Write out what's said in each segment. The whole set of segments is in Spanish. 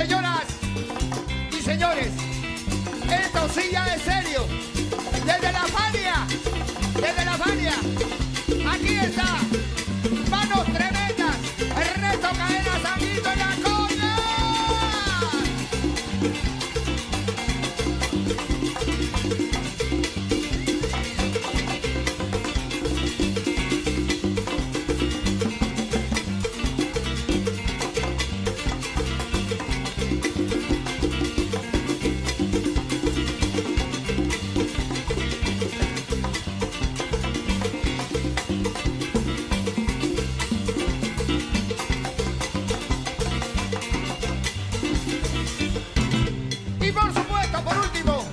Señoras y señores, esto sí ya es serio. Desde la Fania, aquí está, manos tremendas, Ernesto Cadena Sanguito en la cola. Y por supuesto, por último,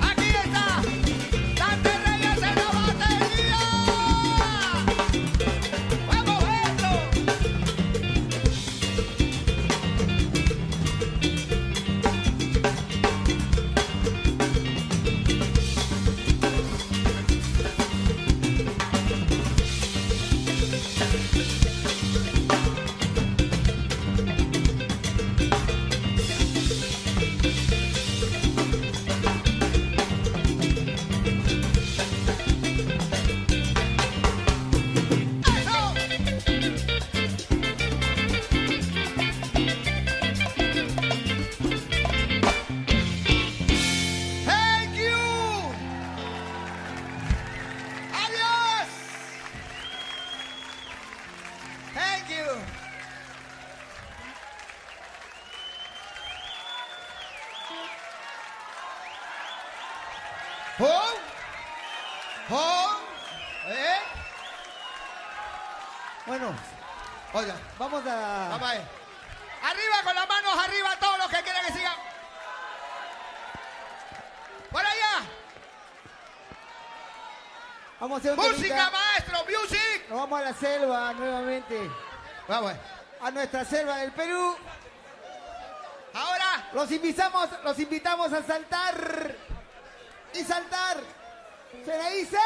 aquí está Dante Reyes en la batería. ¡Vamos a verlo! Thank you. Adiós. Thank you. Home. Home. Bueno, Oiga, vamos a... vamos a ver. Arriba con las manos arriba todos los que quieran que sigan. Por allá. Vamos a hacer un Música, temita. maestro, music. Nos vamos a la selva nuevamente. Vamos. A nuestra selva del Perú. Ahora. Los invitamos a saltar. Y saltar. Se le dice.